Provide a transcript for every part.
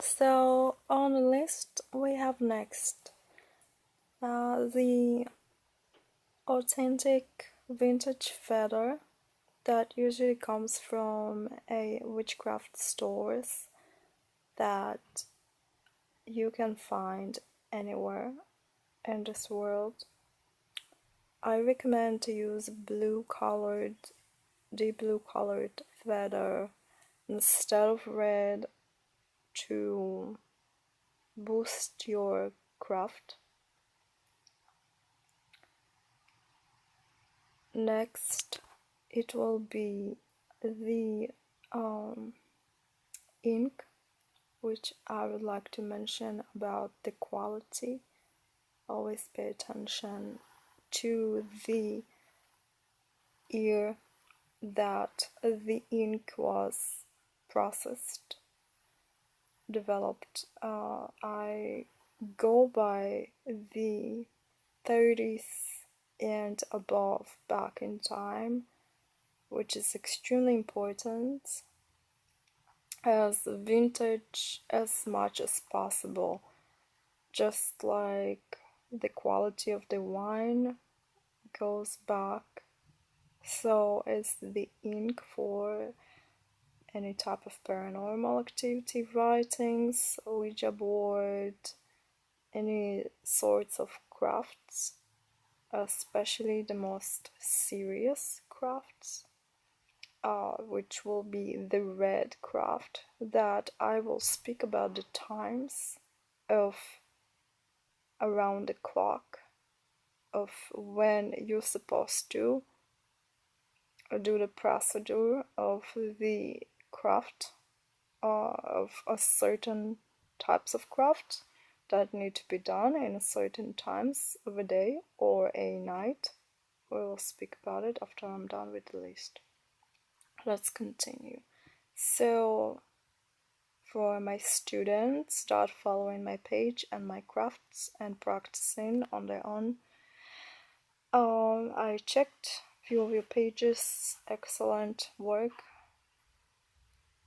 So on the list we have next the authentic vintage feather that usually comes from a witchcraft stores that you can find anywhere in this world. I recommend to use deep blue colored feather instead of red to boost your craft. Next, it will be the ink, which I would like to mention about the quality. Always pay attention to the year that the ink was processed, developed. I go by the 30s and above back in time, which is extremely important, as vintage as much as possible, just like the quality of the wine goes back, so is the ink for any type of paranormal activity writings, Ouija board, any sorts of crafts, especially the most serious crafts, which will be the red craft that I will speak about the times of around the clock of when you're supposed to do the procedure of the craft, of a certain types of craft that need to be done in certain times of a day or a night. We will speak about it after I'm done with the list. Let's continue. So for my students, start following my page and my crafts and practicing on their own. I checked a few of your pages. Excellent work.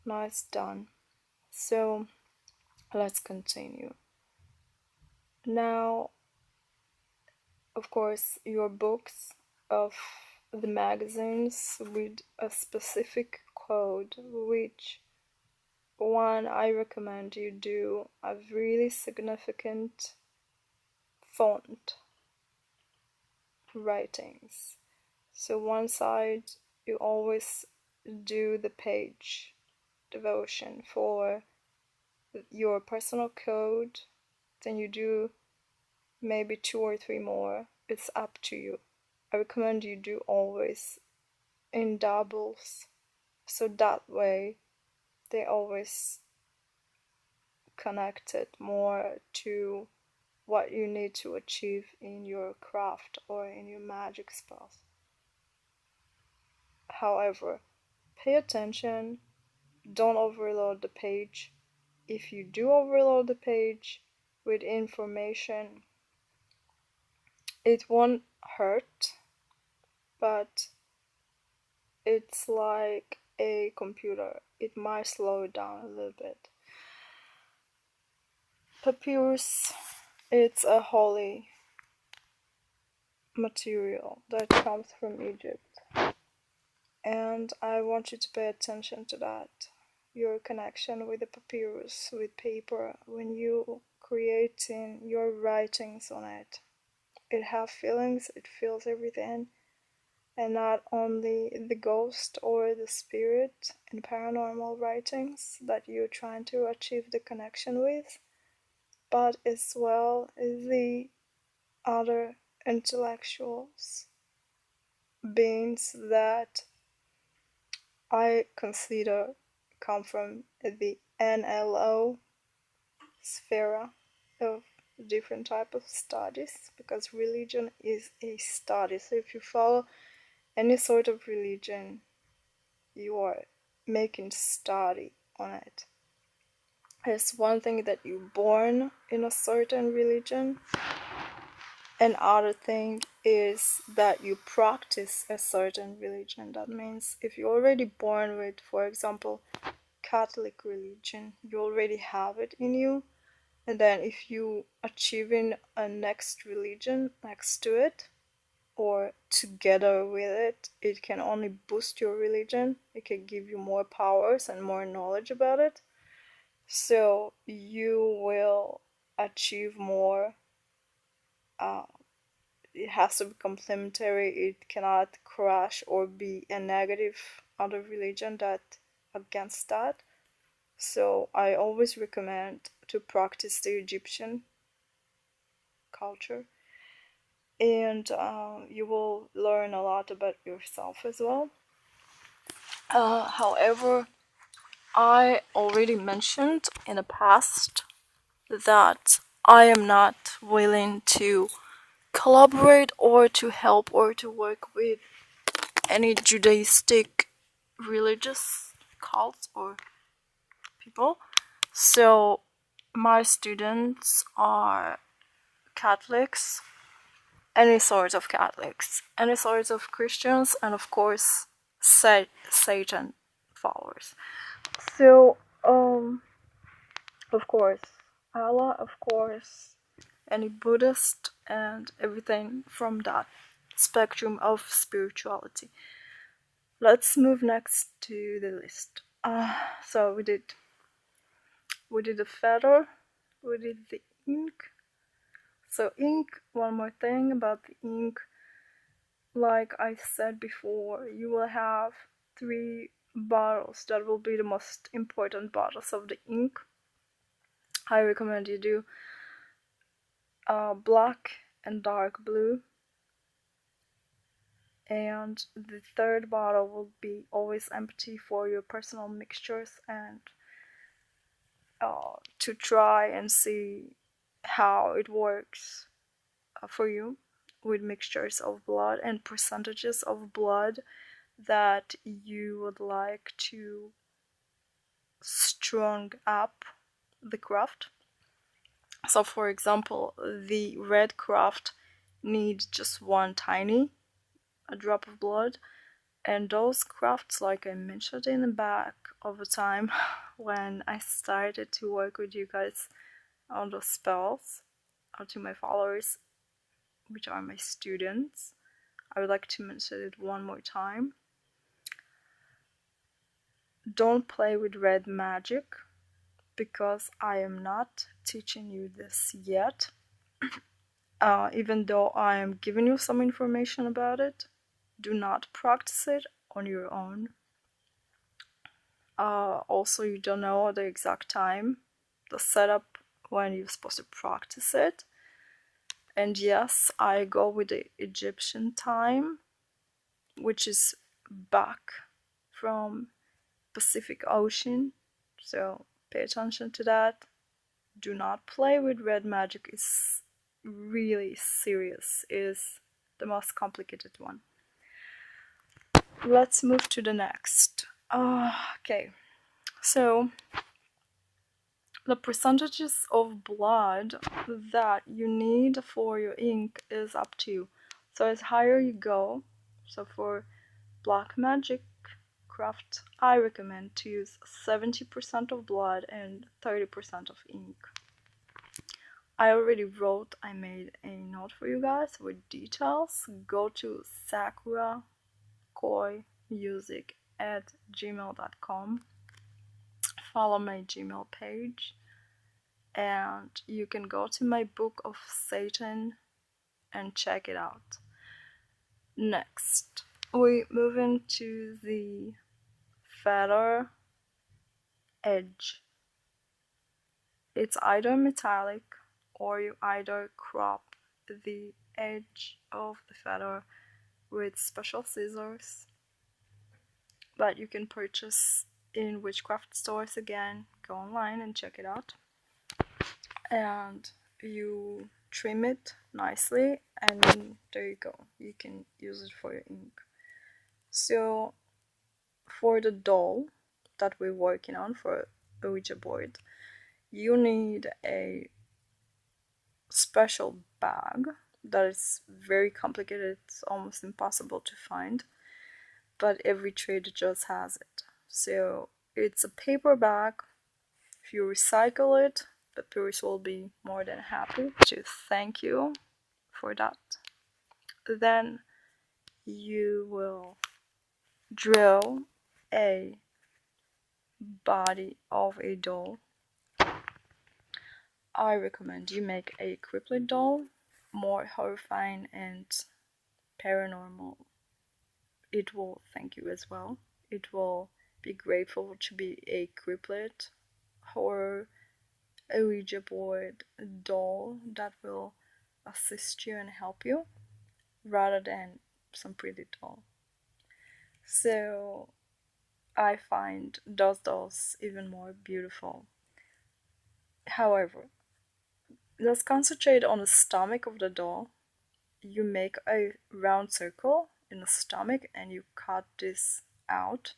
Nice done. So let's continue. Now, of course, your books of the magazines with a specific code, which one I recommend you do a really significant font writings. So one side you always do the page devotion for your personal code, then you do maybe 2 or 3 more. It's up to you. I recommend you do always in doubles, so that way they always connected more to what you need to achieve in your craft or in your magic spells. However, pay attention, don't overload the page. If you do overload the page with information, it won't hurt, but it's like a computer. It might slow it down a little bit. Papyrus, it's a holy material that comes from Egypt, and I want you to pay attention to that. Your connection with the papyrus, with paper, when you creating your writings on it. It has feelings, it feels everything, and not only the ghost or the spirit in paranormal writings that you're trying to achieve the connection with, but as well as the other intellectuals, beings that I consider come from the NLO sphere of different type of studies, because religion is a study. So if you follow any sort of religion, you are making study on it. It's one thing that you're born in a certain religion, and other thing is that you practice a certain religion. That means if you're already born with, for example, Catholic religion. You already have it in you. And then if you achieving a next religion next to it or together with it, it can only boost your religion. It can give you more powers and more knowledge about it. So you will achieve more. It has to be complementary. It cannot crash or be a negative other religion that against that. So I always recommend to practice the Egyptian culture, and you will learn a lot about yourself as well. However, I already mentioned in the past that I am not willing to collaborate or to help or to work with any Judaistic religious cults or people. So my students are Catholics, any sorts of Catholics, any sorts of Christians, and of course, Satan followers. So, of course, Allah, of course, any Buddhist, and everything from that spectrum of spirituality. Let's move next to the list. So we did the feather, we did the ink. So ink, one more thing about the ink. Like I said before, you will have 3 bottles that will be the most important bottles of the ink. I recommend you do black and dark blue. And the 3rd bottle will be always empty for your personal mixtures and to try and see how it works for you with mixtures of blood and percentages of blood that you would like to strong up the craft. So for example, the red craft needs just one tiny a drop of blood, and those crafts, like I mentioned in the back of the time when I started to work with you guys on those spells, or to my followers, which are my students, I would like to mention it one more time. Don't play with red magic, because I am not teaching you this yet. Even though I am giving you some information about it, do not practice it on your own. Also, you don't know the exact time, the setup when you're supposed to practice it. And yes, I go with the Egyptian time, which is back from Pacific Ocean. So pay attention to that. Do not play with red magic. It's really serious. It is the most complicated one. Let's move to the next. Okay, so the percentages of blood that you need for your ink is up to you. So as higher you go, so for black magic craft, I recommend to use 70% of blood and 30% of ink. I already wrote, I made a note for you guys with details. Go to sakurakoimusic@gmail.com. Follow my Gmail page, and you can go to my book of Satan and check it out. Next, we move into the feather edge. It's either metallic or you either crop the edge of the feather with special scissors that you can purchase in witchcraft stores. Again, go online and check it out. And you trim it nicely, and then there you go. You can use it for your ink. So for the doll that we're working on for the Ouija board, you need a special bag that is very complicated. It's almost impossible to find, but every trader just has it. So It's a paper bag. If you recycle it, the tourist will be more than happy to thank you for that. Then you will draw a body of a doll. I recommend you make a cryptid doll, more horrifying and paranormal. It will thank you as well. It will be grateful to be a cryptid, horror, a Ouija board, a doll that will assist you and help you, rather than some pretty doll. So I find those dolls even more beautiful. However, let's concentrate on the stomach of the doll. You make a round circle in the stomach and you cut this out,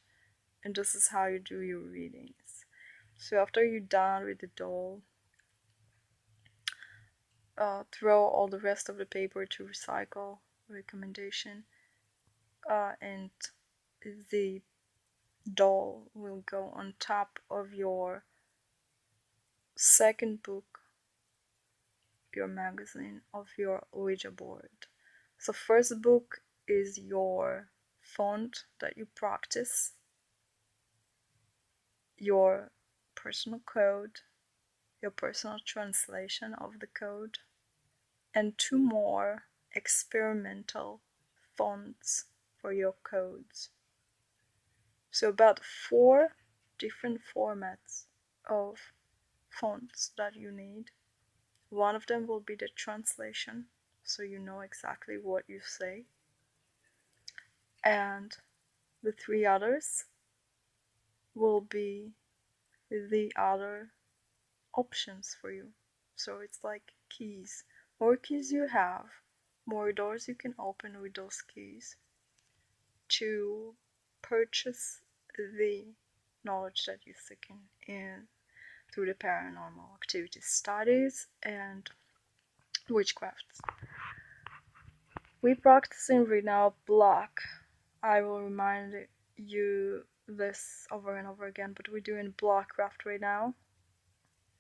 and this is how you do your readings. So after you're done with the doll, throw all the rest of the paper to recycle recommendation, and the doll will go on top of your second book, your magazine, of your Ouija board. So first book is your font that you practice, your personal code, your personal translation of the code, and two more experimental fonts for your codes. So about 4 different formats of fonts that you need. One of them will be the translation, so you know exactly what you say. And the 3 others will be the other options for you. So it's like keys. More keys you have, more doors you can open with those keys to purchase the knowledge that you're seeking in through the paranormal activity studies and witchcrafts. We practicing right now black. I will remind you this over and over again, but we're doing black craft right now.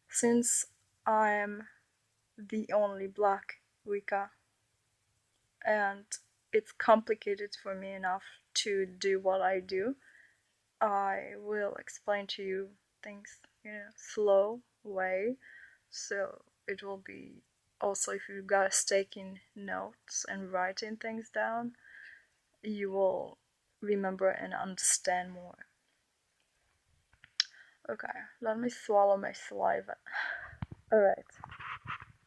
Since I'm the only black Wicca and it's complicated for me enough to do what I do, I will explain to you things in a slow way, so it will be also, if you've got taking notes and writing things down, you will remember and understand more. Okay, let me swallow my saliva. Alright,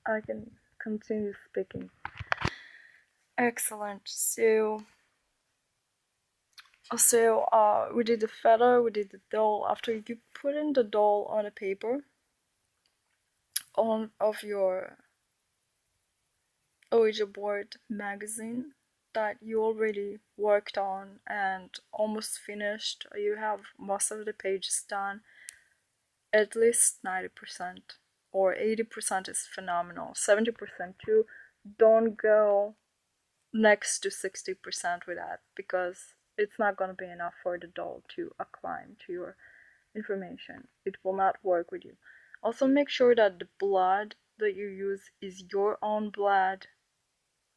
I can continue speaking. Excellent. So we did the feather, we did the doll. After you put in the doll on a paper of your Ouija board magazine that you already worked on and almost finished, you have most of the pages done, at least 90% or 80% is phenomenal, 70% too. Don't go next to 60% with that, because it's not going to be enough for the doll to acclimate to your information. It will not work with you. Also, make sure that the blood that you use is your own blood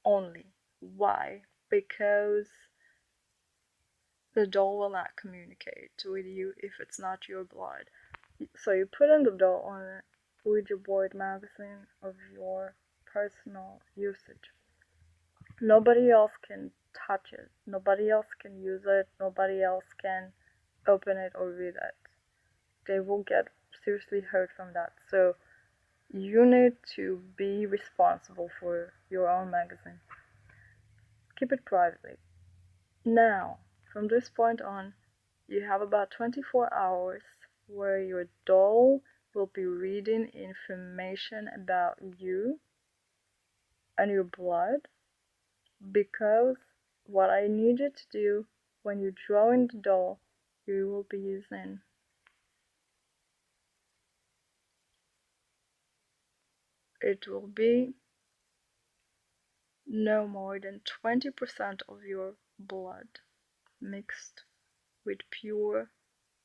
only. Why? Because the doll will not communicate with you if it's not your blood. So you put in the doll on a Ouija board magazine of your personal usage. Nobody else can touch it. Nobody else can use it. Nobody else can open it or read it. They will get seriously hurt from that. So you need to be responsible for your own magazine. Keep it privately. Now, from this point on, you have about 24 hours where your doll will be reading information about you and your blood, because what I need you to do when you draw in the doll, you will be using it will be no more than 20% of your blood mixed with pure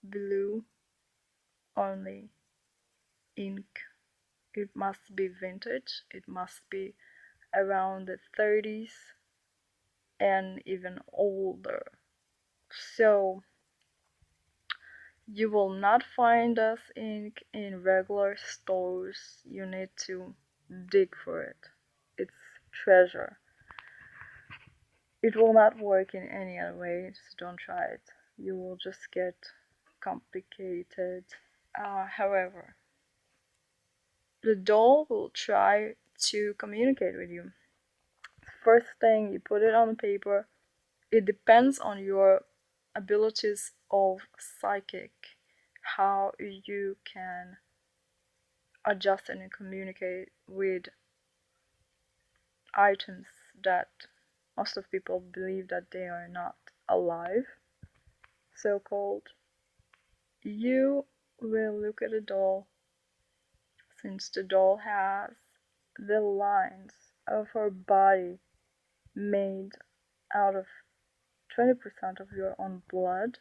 blue only ink. It must be vintage, it must be around the 30s and even older. So you will not find this ink in regular stores. You need to dig for it. It's treasure. It will not work in any other way, so don't try it. You will just get complicated. However, the doll will try to communicate with you. First thing, you put it on the paper. It depends on your abilities of psychic, how you can adjust and communicate with items that most of people believe that they are not alive, so called. You will look at a doll, since the doll has the lines of her body made out of 20% of your own blood.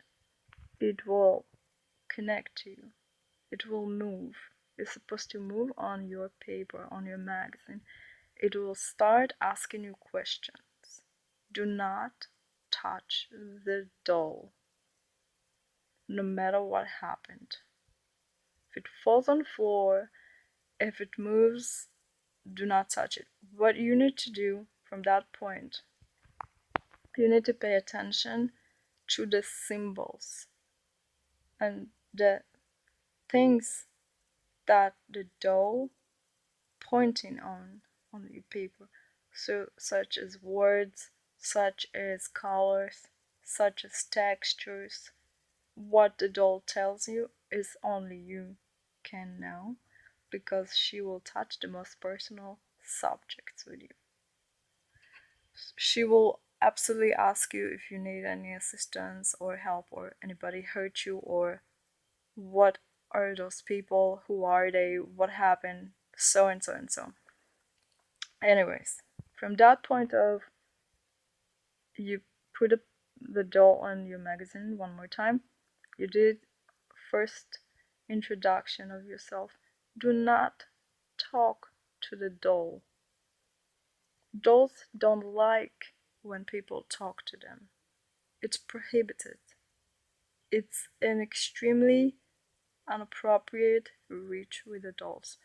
It will connect to you. It will move. It's supposed to move on your paper, on your magazine. It will start asking you questions. Do not touch the doll, no matter what happened. If it falls on the floor, if it moves, do not touch it. What you need to do from that point, you need to pay attention to the symbols and the things that the doll pointing on the paper. So such as words, such as colors, such as textures. What the doll tells you is only you can know, because she will touch the most personal subjects with you. She will absolutely ask you if you need any assistance or help, or anybody hurt you, or what are those people, who are they, what happened, so and so and so. Anyways, from that point of, you put the doll on your magazine one more time. You did first introduction of yourself. Do not talk to the doll. Dolls don't like when people talk to them. It's prohibited. It's an extremely inappropriate reach with the dolls.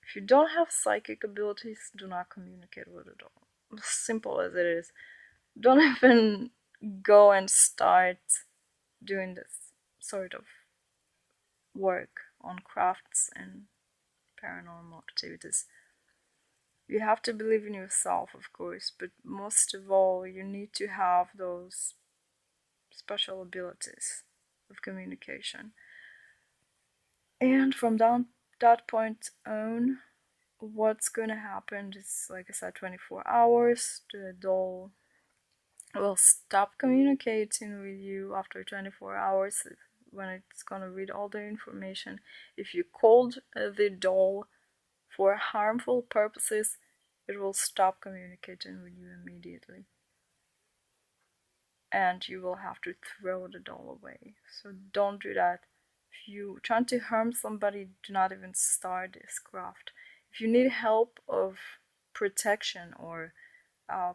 If you don't have psychic abilities, do not communicate with a doll. As simple as it is. Don't even go and start doing this sort of work on crafts and paranormal activities. You have to believe in yourself, of course, but most of all, you need to have those special abilities of communication. And from that point on, what's gonna happen is, like I said, 24 hours. The doll will stop communicating with you after 24 hours when it's gonna read all the information. If you called the doll for harmful purposes, it will stop communicating with you immediately. And you will have to throw the doll away. So don't do that. If you try to harm somebody, do not even start this craft. If you need help of protection or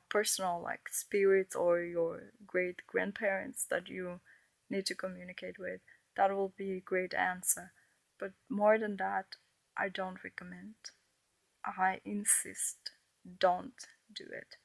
personal, like spirits or your great grandparents that you need to communicate with, that will be a great answer. But more than that, I don't recommend. I insist, don't do it.